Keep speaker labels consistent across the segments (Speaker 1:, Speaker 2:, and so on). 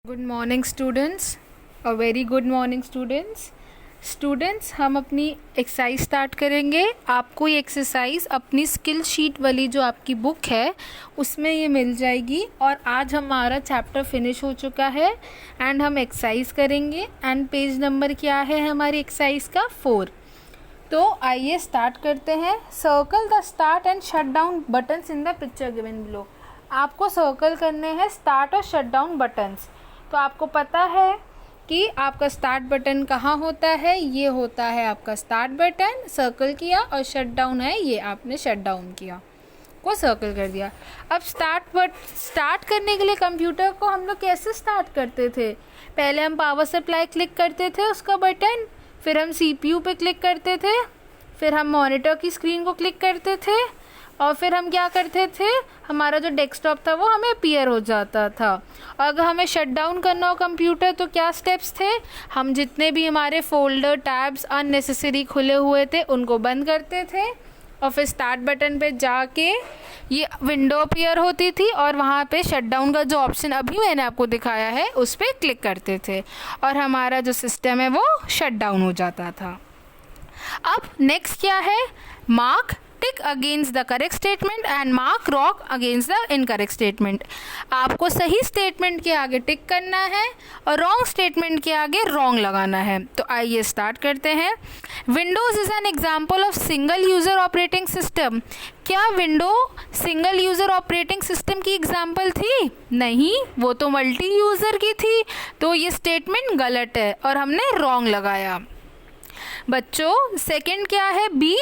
Speaker 1: Good morning students और very good morning students हम अपनी एक्सरसाइज स्टार्ट करेंगे। आपको ये एक्सरसाइज अपनी स्किल शीट वाली जो आपकी बुक है उसमें ये मिल जाएगी। और आज हमारा चैप्टर फिनिश हो चुका है एंड हम एक्सरसाइज करेंगे एंड पेज नंबर क्या है हमारी एक्सरसाइज का 4। तो आइए स्टार्ट करते हैं। Circle the start and shut down buttons in the picture given below. आपको सर्कल करने हैं स्टार्ट और शट डाउन बटन्स। तो आपको पता है कि आपका स्टार्ट बटन कहाँ होता है, ये होता है आपका स्टार्ट बटन, सर्कल किया, और शट डाउन है ये आपने शट डाउन किया को सर्कल कर दिया। अब स्टार्ट करने के लिए कंप्यूटर को हम लोग कैसे स्टार्ट करते थे? पहले हम पावर सप्लाई क्लिक करते थे उसका बटन, फिर हम सीपीयू पे क्लिक करते थे, फिर हम मॉनिटर की स्क्रीन को क्लिक करते थे, और फिर हम क्या करते थे, हमारा जो डेस्कटॉप था वो हमें अपीयर हो जाता था। और अगर हमें शट डाउन करना हो कंप्यूटर तो क्या स्टेप्स थे? हम जितने भी हमारे फोल्डर टैब्स अननेसेसरी खुले हुए थे उनको बंद करते थे, और फिर स्टार्ट बटन पे जाके ये विंडो अपीयर होती थी और वहाँ पे शट डाउन का जो ऑप्शन अभी मैंने आपको दिखाया है उस पर क्लिक करते थे और हमारा जो सिस्टम है वो शट डाउन हो जाता था। अब नेक्स्ट क्या है? Mark tick against the correct statement and mark rock against the incorrect statement. आपको सही स्टेटमेंट के आगे टिक करना है और रॉन्ग स्टेटमेंट के आगे रॉन्ग लगाना है। तो आइए स्टार्ट करते हैं। Windows is an example of single user operating system. क्या window single user operating system की एग्जाम्पल थी? नहीं, वो तो मल्टी यूजर की थी। तो ये स्टेटमेंट गलत है और हमने रॉन्ग लगाया। बच्चों सेकंड क्या है? B,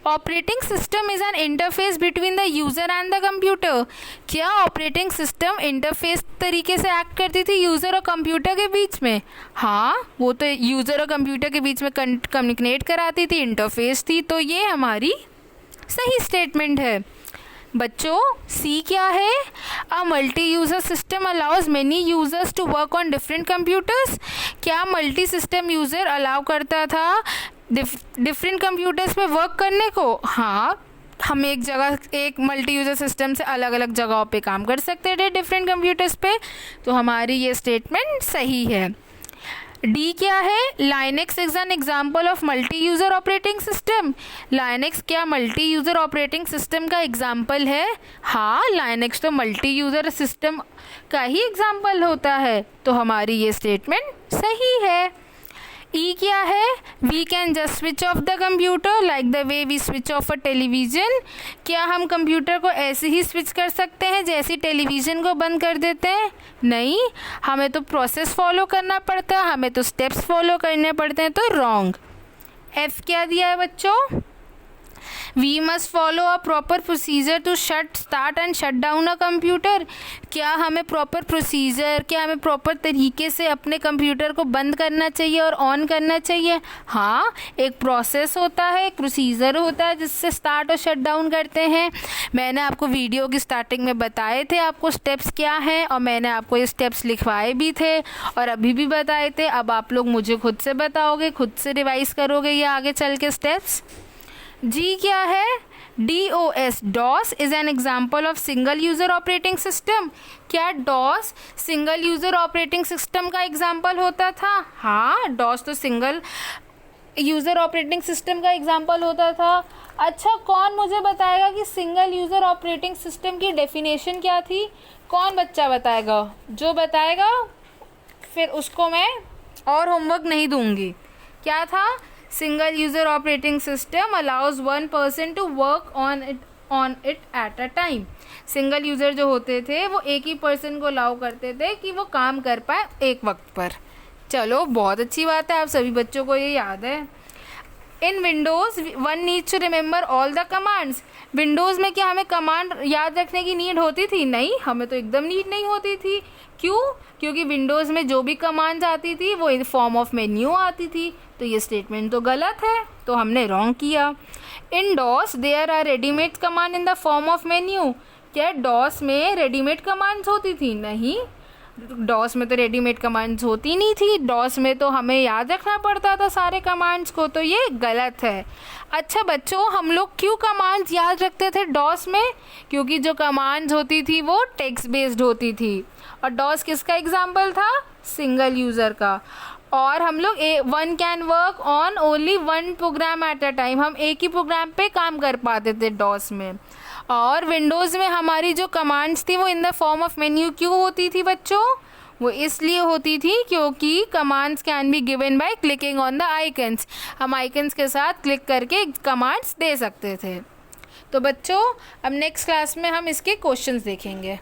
Speaker 1: operating system is an interface between the user and the computer. क्या ऑपरेटिंग सिस्टम इंटरफेस तरीके से एक्ट करती थी यूजर और कंप्यूटर के बीच में? हाँ, वो तो यूजर और कंप्यूटर के बीच में कम्युनिकेट कराती थी, इंटरफेस थी। तो ये हमारी सही स्टेटमेंट है। बच्चों सी क्या है? A multi user system allows many users to work on different computers. क्या मल्टी सिस्टम यूज़र अलाउ करता था डिफरेंट कंप्यूटर्स पे वर्क करने को? हाँ, हम एक मल्टी यूज़र सिस्टम से अलग अलग जगहों पे काम कर सकते थे डिफरेंट कंप्यूटर्स पे। तो हमारी ये स्टेटमेंट सही है। डी क्या है? Linux is an example of multi user operating system. Linux क्या मल्टी यूज़र ऑपरेटिंग सिस्टम का एग्जाम्पल है? हाँ, लाइनेक्स तो मल्टी यूज़र सिस्टम का ही एग्जाम्पल होता है। तो हमारी ये स्टेटमेंट सही है। ई क्या है? We can just switch off the computer like the way we switch off a television. क्या हम कंप्यूटर को ऐसे ही स्विच कर सकते हैं जैसे टेलीविज़न को बंद कर देते हैं? नहीं, हमें तो प्रोसेस फॉलो करना पड़ता है, हमें तो स्टेप्स फॉलो करने पड़ते हैं। तो रॉन्ग। एफ क्या दिया है बच्चों? We must follow a proper procedure to start and shut down a computer. क्या हमें प्रॉपर प्रोसीजर, क्या हमें प्रॉपर तरीके से अपने कंप्यूटर को बंद करना चाहिए और ऑन करना चाहिए? हाँ, एक प्रोसेस होता है, एक प्रोसीजर होता है जिससे स्टार्ट और शट डाउन करते हैं। मैंने आपको वीडियो की स्टार्टिंग में बताए थे आपको स्टेप्स क्या हैं, और मैंने आपको ये स्टेप्स लिखवाए भी थे और अभी भी बताए थे। अब आप लोग मुझे खुद से बताओगे, खुद से रिवाइज करोगे ये आगे चल के स्टेप्स। जी क्या है? DOS, DOS is an example of single user operating system. क्या DOS single user operating system का एग्जाम्पल होता था? हाँ, डॉस तो सिंगल यूज़र ऑपरेटिंग सिस्टम का एग्जाम्पल होता था। अच्छा, कौन मुझे बताएगा कि सिंगल यूज़र ऑपरेटिंग सिस्टम की डेफिनेशन क्या थी? कौन बच्चा बताएगा? जो बताएगा फिर उसको मैं और होमवर्क नहीं दूंगी। क्या था? Single user operating system allows one person to work on it at a time. Single user जो होते थे वो एक ही पर्सन को अलाउ करते थे कि वो काम कर पाए एक वक्त पर। चलो, बहुत अच्छी बात है, आप सभी बच्चों को ये याद है। In Windows one needs to remember all the commands. Windows में क्या हमें कमांड याद रखने की नीड होती थी? नहीं, हमें तो एकदम नीड नहीं होती थी। क्यों? क्योंकि विंडोज़ में जो भी कमांड्स आती थी वो इन फॉर्म ऑफ मेन्यू आती थी। तो ये स्टेटमेंट तो गलत है, तो हमने रॉन्ग किया। In DOS there are readymade command in the form of menu. क्या डॉस में रेडीमेड कमांड्स होती थी? नहीं, डॉस में तो रेडीमेड कमांड्स होती नहीं थी, डॉस में तो हमें याद रखना पड़ता था सारे कमांड्स को, तो ये गलत है। अच्छा बच्चों, हम लोग क्यों कमांड्स याद रखते थे डॉस में? क्योंकि जो कमांड्स होती थी वो टेक्स्ट बेस्ड होती थी, और डॉस किसका एग्जाम्पल था? सिंगल यूज़र का। और हम लोग one can work on only one program at a time, हम एक ही प्रोग्राम पे काम कर पाते थे डॉस में। और विंडोज़ में हमारी जो कमांड्स थी वो इन द फॉर्म ऑफ मेन्यू क्यों होती थी बच्चों? वो इसलिए होती थी क्योंकि commands can be given by clicking on the icons, हम आइकन्स के साथ क्लिक करके कमांड्स दे सकते थे। तो बच्चों अब नेक्स्ट क्लास में हम इसके क्वेश्चंस देखेंगे।